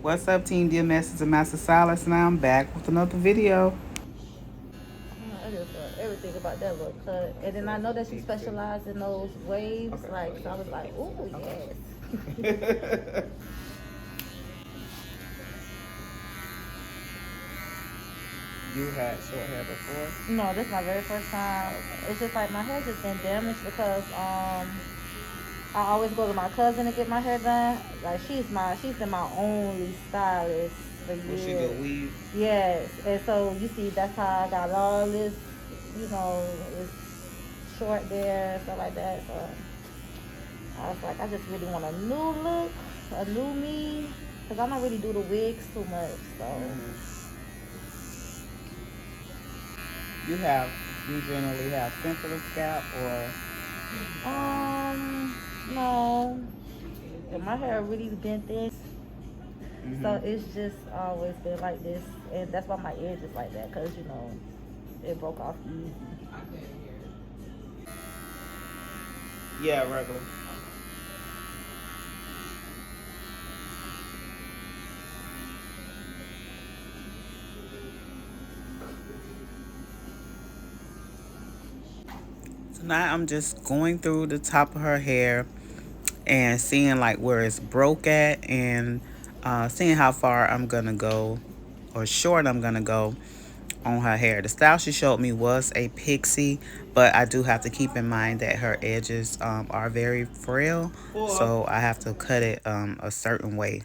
What's up, Team DMS? It's a Master Silas, and I'm back with another video. I just love everything about that little cut. And then I know that she specialized in those waves. Like, so I was like, ooh, yes. You had short hair before? No, this is my very first time. It's just like my hair just been damaged because I always go to my cousin to get my hair done. Like she's been my only stylist for Was she years. good weave? Yes, and so you see that's how I got all this, this short there and stuff like that. So I was like, I just really want a new look, a new me, because I don't really do the wigs too much. So You generally have sensitive scalp or? no, and my hair really been thin. So it's just always been like this, and that's why my edge is like that, cause it broke off easy. Yeah, regular. So now I'm just going through the top of her hair and seeing like where it's broke at, and seeing how far I'm gonna go or short I'm gonna go on her hair. The style she showed me was a pixie, but I do have to keep in mind that her edges are very frail, so I have to cut it a certain way.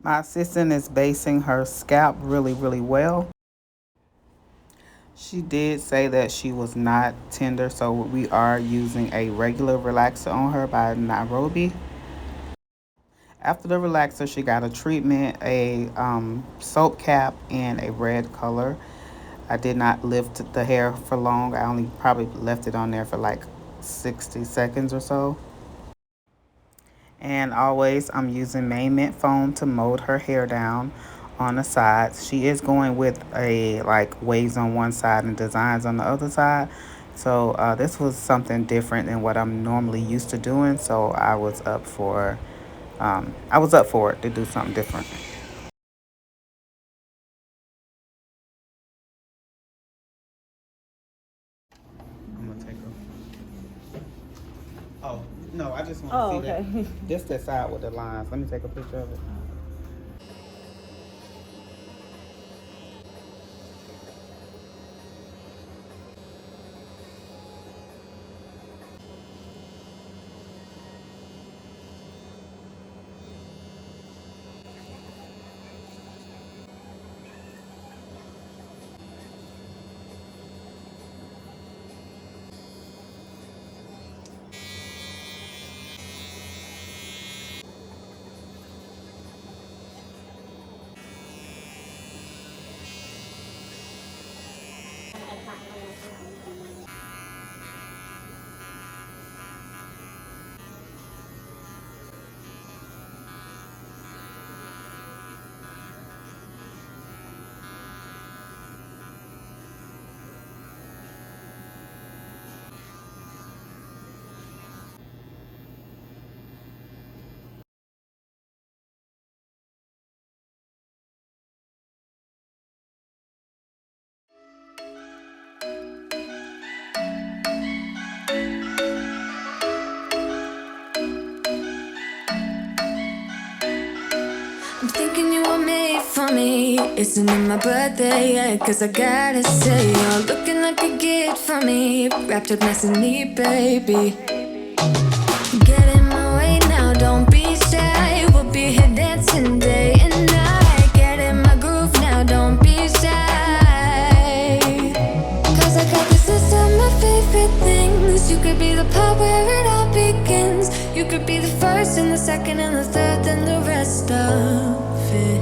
My assistant is basing her scalp really, really well. She did say that she was not tender, so we are using a regular relaxer on her by Nairobi. After the relaxer, she got a treatment, a soap cap, and a red color. I did not lift the hair for long. I only probably left it on there for like 60 seconds or so. And always, I'm using Main Mint foam to mold her hair down on the sides. She is going with a like waves on one side and designs on the other side. So this was something different than what I'm normally used to doing. So I was up for it to do something different. I'm gonna take a. Oh no, I just want to Oh, see that. okay. This the side with the lines. Let me take a picture of it. I'm thinking you were made for me. Isn't it my birthday yet? Cause I gotta say, you're looking like a gift for me. Wrapped up nice and neat, baby. Get in my way now, don't be shy. We'll be here dancing day and night. Get in my groove now, don't be shy. Cause I got this list of my favorite things second and the third, then the rest of it.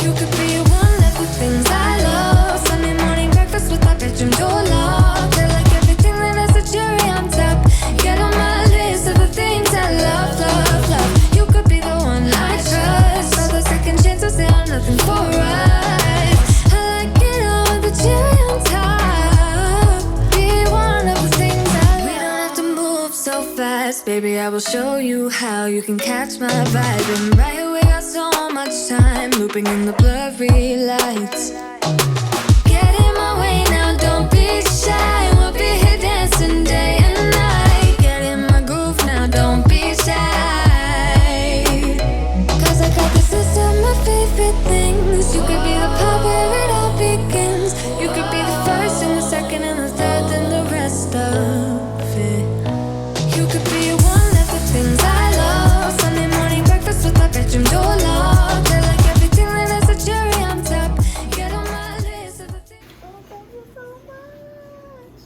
You could be one of the things I love. Sunday morning breakfast with my bedroom door locked. They're like everything that has a cherry on top. Get on my list of the things I love, love, love. You could be the one I trust. All the second chances, they are nothing for us. I like it all with the cherry on top. Be one of the things I love. We don't have to move so fast, baby. I will show you how you can catch my vibe. And right here we got so much time, looping in the blurry lights. Get in my way now, don't be shy. We'll be here dancing day and night. Get in my groove now, don't be shy. Cause I got this list of my favorite things. You could be the part where it all begins. You could be the first and the second and the third and the rest of it. You could be one of the things I love. Sunday morning breakfast with my bedroom door locked. They're like everything that has a cherry on top. Get on my list of the things. Oh, thank you so much.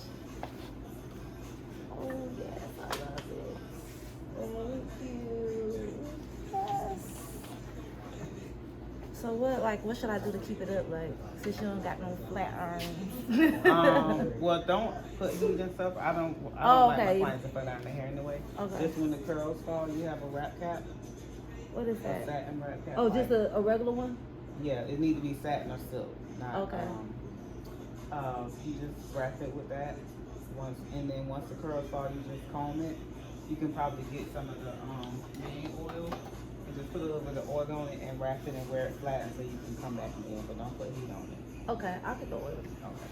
Oh, yes, I love it. Thank you. Yes. So what should I do to keep it up? Like, since you don't got no flat irons. Well, don't put heat and stuff. I don't Oh, like okay. my clients to put down the hair anyway. Okay. Just when the curls fall, you have a wrap cap. What is A that? satin wrap cap. Oh, just like- a regular one? Yeah, it needs to be satin or silk. Not, Okay. You just wrap it with that. Once the curls fall, you just comb it. You can probably get some of the main oil and just put a little bit of oil on it and wrap it and wear it flat until you can come back again. But don't put heat on it. Okay, I'll get the oil. Okay.